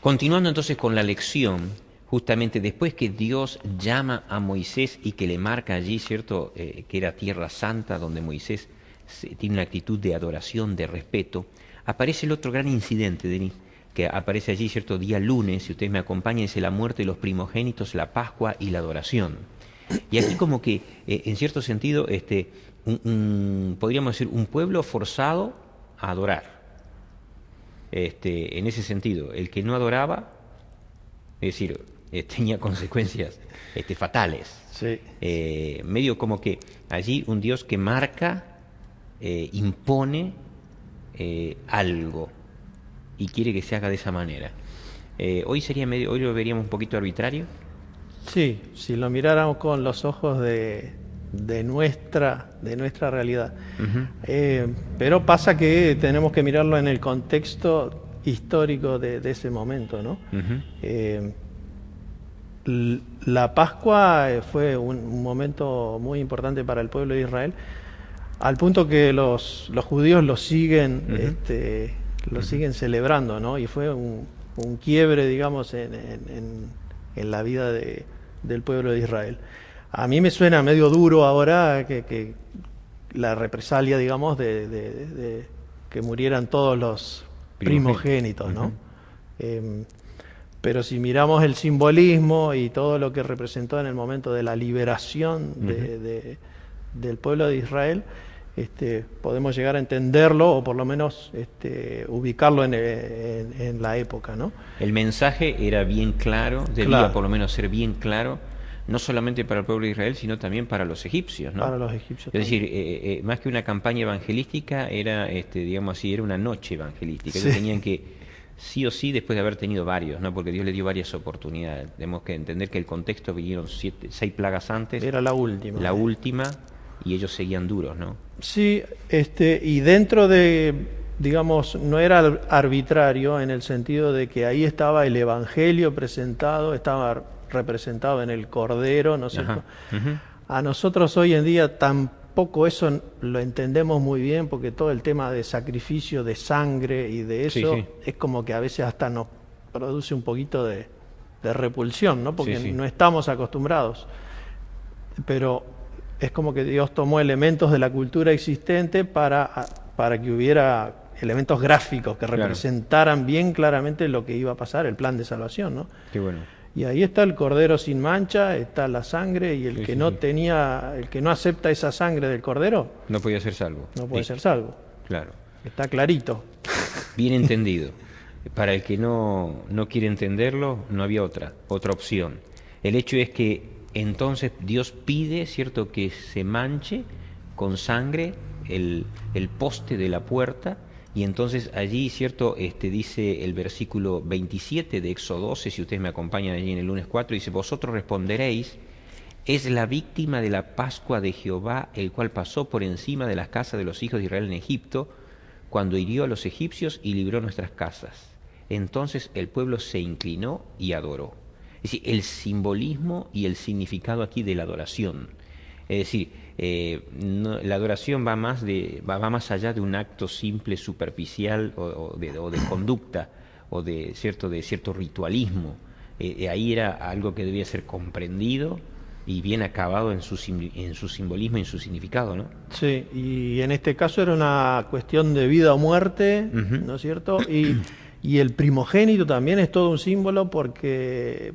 Continuando entonces con la lección, justamente después que Dios llama a Moisés y que le marca allí, ¿cierto?, que era tierra santa, donde Moisés tiene una actitud de adoración, de respeto, aparece el otro gran incidente, Denis, que aparece allí, ¿cierto?, día lunes, si ustedes me acompañan, es la muerte de los primogénitos, la Pascua y la adoración. Y aquí como que, en cierto sentido, podríamos decir, un pueblo forzado a adorar. En ese sentido, el que no adoraba, es decir, tenía consecuencias fatales. Sí. Medio como que allí un Dios que marca, impone algo y quiere que se haga de esa manera. Hoy lo veríamos un poquito arbitrario. Sí, si lo miráramos con los ojos de nuestra realidad. Pero pasa que tenemos que mirarlo en el contexto histórico de ese momento, ¿no? La Pascua fue un momento muy importante para el pueblo de Israel, al punto que los judíos lo siguen, siguen celebrando, ¿no? Y fue un quiebre, digamos, en la vida del pueblo de Israel. A mí me suena medio duro ahora que la represalia, digamos, de que murieran todos los primogénitos, ¿no? Pero si miramos el simbolismo y todo lo que representó en el momento de la liberación del pueblo de Israel, podemos llegar a entenderlo o por lo menos ubicarlo en la época, ¿no? El mensaje era bien claro, debía por lo menos ser bien claro, no solamente para el pueblo de Israel, sino también para los egipcios, ¿no? Para los egipcios. Es decir, más que una campaña evangelística, era, digamos así, era una noche evangelística. Ellos tenían que, sí o sí, después de haber tenido varios, ¿no? Porque Dios les dio varias oportunidades. Tenemos que entender que el contexto vinieron 6 plagas antes. Era la última. La última, y ellos seguían duros, ¿no? Sí, y dentro de, digamos, no era arbitrario en el sentido de que ahí estaba el evangelio presentado, estaba representado en el Cordero, ¿no es cierto? A nosotros hoy en día tampoco eso lo entendemos muy bien, porque todo el tema de sacrificio de sangre y de eso es como que a veces hasta nos produce un poquito de repulsión, ¿no? Porque no estamos acostumbrados. Pero es como que Dios tomó elementos de la cultura existente para que hubiera elementos gráficos que representaran bien claramente lo que iba a pasar, el plan de salvación, ¿no? Qué bueno. Y ahí está el cordero sin mancha, está la sangre, y el que no acepta esa sangre del cordero no podía ser salvo. No puede ser salvo. Claro. Está clarito. Bien entendido. Para el que no quiere entenderlo, no había otra opción. El hecho es que entonces Dios pide, ¿cierto?, que se manche con sangre el poste de la puerta. Y entonces allí, ¿cierto?, dice el versículo 27 de Éxodo 12, si ustedes me acompañan allí en el lunes 4, dice: vosotros responderéis, es la víctima de la Pascua de Jehová, el cual pasó por encima de las casas de los hijos de Israel en Egipto, cuando hirió a los egipcios y libró nuestras casas. Entonces el pueblo se inclinó y adoró. Es decir, el simbolismo y el significado aquí de la adoración. Es decir, la adoración va más allá de un acto simple, superficial o de conducta o de cierto ritualismo. Ahí era algo que debía ser comprendido y bien acabado en su simbolismo y en su significado, ¿no? Sí, y en este caso era una cuestión de vida o muerte, ¿no es cierto? Y el primogénito también es todo un símbolo, porque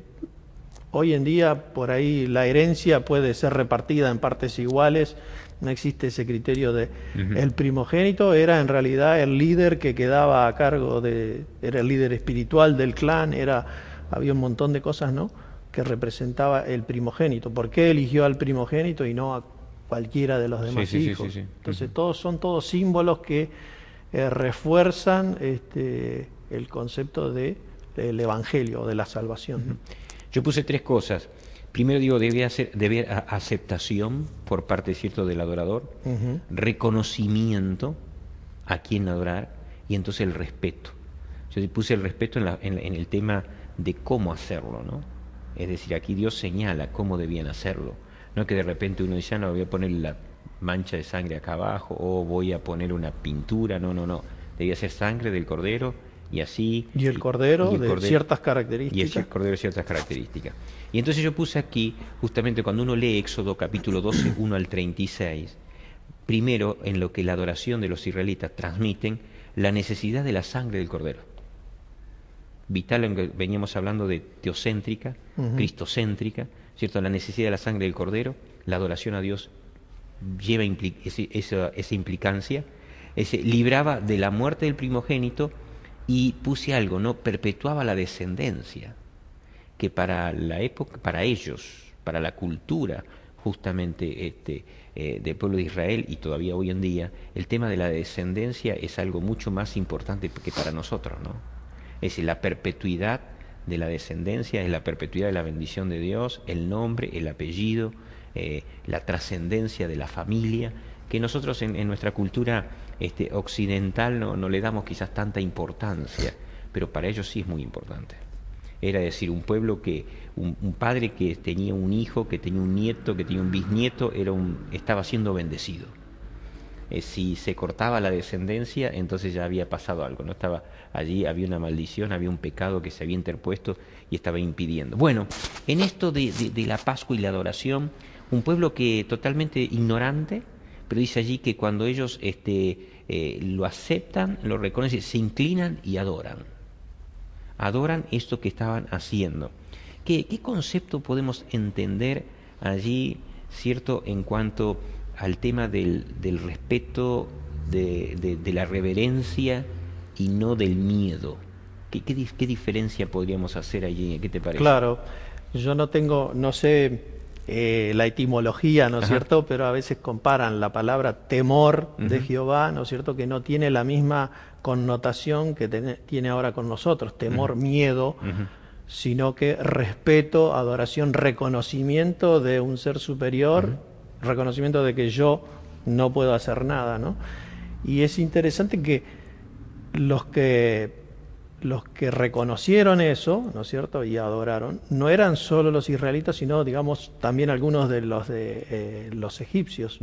hoy en día por ahí la herencia puede ser repartida en partes iguales, no existe ese criterio de el primogénito. Era en realidad el líder que quedaba a cargo era el líder espiritual del clan, había un montón de cosas, ¿no?, que representaba el primogénito. ¿Por qué eligió al primogénito y no a cualquiera de los demás hijos? Entonces son todos símbolos que refuerzan el concepto del evangelio, de la salvación. Yo puse 3 cosas. Primero digo, debe haber aceptación por parte, ¿cierto?, del adorador, reconocimiento a quién adorar, y entonces el respeto. Yo puse el respeto en el tema de cómo hacerlo, ¿no? Es decir, aquí Dios señala cómo debían hacerlo. No es que de repente uno dice: no, voy a poner la mancha de sangre acá abajo, o voy a poner una pintura. No. Debía ser sangre del cordero Y así... Y el cordero de ciertas características. Y el cordero de ciertas características. Y entonces yo puse aquí, justamente cuando uno lee Éxodo capítulo 12, 1 al 36, primero en lo que la adoración de los israelitas transmiten, la necesidad de la sangre del cordero. Vital, en que veníamos hablando de teocéntrica, cristocéntrica, ¿cierto? La necesidad de la sangre del cordero, la adoración a Dios lleva esa implicancia, libraba de la muerte del primogénito, y puse algo, ¿no? Perpetuaba la descendencia, que para la época, para ellos, para la cultura justamente del pueblo de Israel, y todavía hoy en día, el tema de la descendencia es algo mucho más importante que para nosotros, ¿no? Es decir, la perpetuidad de la descendencia, es la perpetuidad de la bendición de Dios, el nombre, el apellido, la trascendencia de la familia, que nosotros en nuestra cultura occidental no le damos quizás tanta importancia, pero para ellos sí es muy importante. Era decir, un pueblo un padre que tenía un hijo, que tenía un nieto, que tenía un bisnieto, estaba siendo bendecido. Si se cortaba la descendencia, entonces ya había pasado algo, ¿no? Estaba allí, había una maldición, había un pecado que se había interpuesto y estaba impidiendo. Bueno, en esto de la Pascua y la adoración, un pueblo que totalmente ignorante, pero dice allí que cuando ellos lo aceptan, lo reconocen, se inclinan y adoran. Adoran esto que estaban haciendo. ¿Qué concepto podemos entender allí, cierto, en cuanto al tema del respeto, de la reverencia y no del miedo? ¿Qué diferencia podríamos hacer allí? ¿Qué te parece? Claro, yo no sé la etimología, ¿no es cierto? Pero a veces comparan la palabra temor de Jehová, ¿no es cierto? Que no tiene la misma connotación que tiene ahora con nosotros, temor, miedo, sino que respeto, adoración, reconocimiento de un ser superior, reconocimiento de que yo no puedo hacer nada, ¿no? Y es interesante que los que reconocieron eso, ¿no es cierto?, y adoraron, no eran solo los israelitas, sino, digamos, también algunos de los egipcios,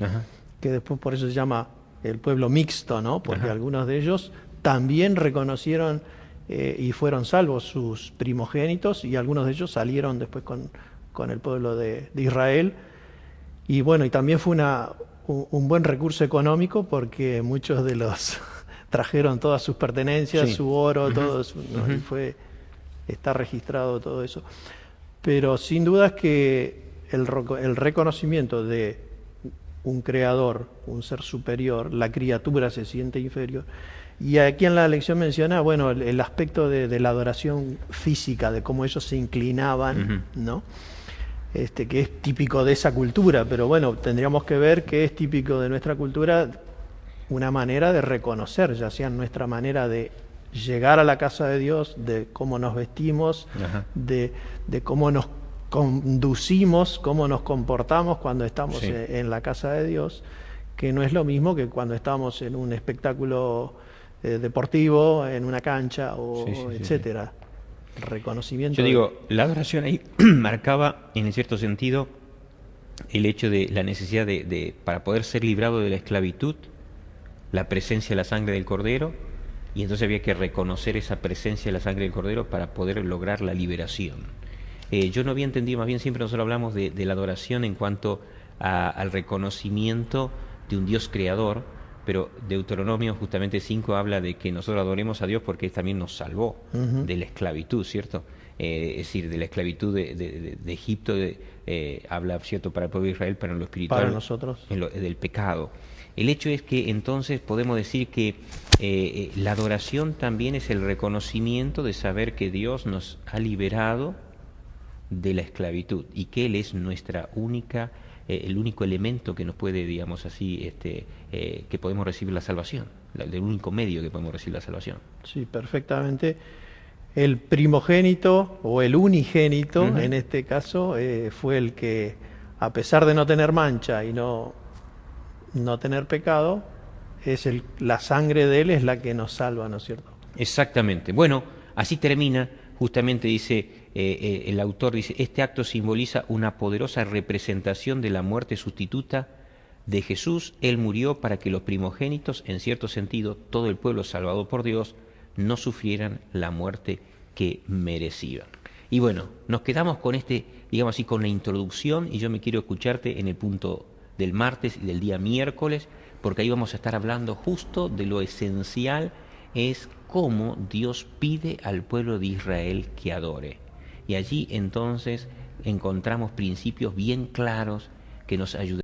que después por eso se llama el pueblo mixto, ¿no? Porque algunos de ellos también reconocieron y fueron salvos sus primogénitos, y algunos de ellos salieron después con el pueblo de Israel. Y bueno, y también fue un buen recurso económico, porque muchos de los trajeron todas sus pertenencias, su oro, todo eso, ¿no? Y está registrado todo eso. Pero sin duda es que el reconocimiento de un creador, un ser superior, la criatura se siente inferior. Y aquí en la lección menciona, bueno, el aspecto de la adoración física, de cómo ellos se inclinaban, ¿no? Que es típico de esa cultura, pero bueno, tendríamos que ver que es típico de nuestra cultura una manera de reconocer, ya sea nuestra manera de llegar a la casa de Dios, de cómo nos vestimos, de cómo nos conducimos, cómo nos comportamos cuando estamos en la casa de Dios, que no es lo mismo que cuando estamos en un espectáculo deportivo, en una cancha, etcétera. Reconocimiento. Yo digo, la adoración ahí marcaba, en cierto sentido, el hecho de la necesidad para poder ser librado de la esclavitud, la presencia de la sangre del Cordero, y entonces había que reconocer esa presencia de la sangre del Cordero para poder lograr la liberación. Yo no había entendido, más bien siempre nosotros hablamos de la adoración en cuanto al reconocimiento de un Dios creador, pero Deuteronomio justamente 5 habla de que nosotros adoremos a Dios porque Él también nos salvó de la esclavitud, ¿cierto? Es decir, de la esclavitud de Egipto, habla, ¿cierto?, para el pueblo de Israel, pero en lo espiritual, para nosotros, del pecado. El hecho es que entonces podemos decir que la adoración también es el reconocimiento de saber que Dios nos ha liberado de la esclavitud y que Él es nuestra única, el único elemento que nos puede, digamos así, que podemos recibir la salvación, el único medio que podemos recibir la salvación. Sí, perfectamente. El primogénito o el unigénito, en este caso, fue el que, a pesar de no tener mancha y no tener pecado, la sangre de Él es la que nos salva, ¿no es cierto? Exactamente. Bueno, así termina, justamente dice, el autor dice, este acto simboliza una poderosa representación de la muerte sustituta de Jesús. Él murió para que los primogénitos, en cierto sentido, todo el pueblo salvado por Dios, no sufrieran la muerte que merecían. Y bueno, nos quedamos con digamos así, con la introducción, y yo me quiero escucharte en el punto del martes y del día miércoles, porque ahí vamos a estar hablando justo de lo esencial, es cómo Dios pide al pueblo de Israel que adore. Y allí entonces encontramos principios bien claros que nos ayudan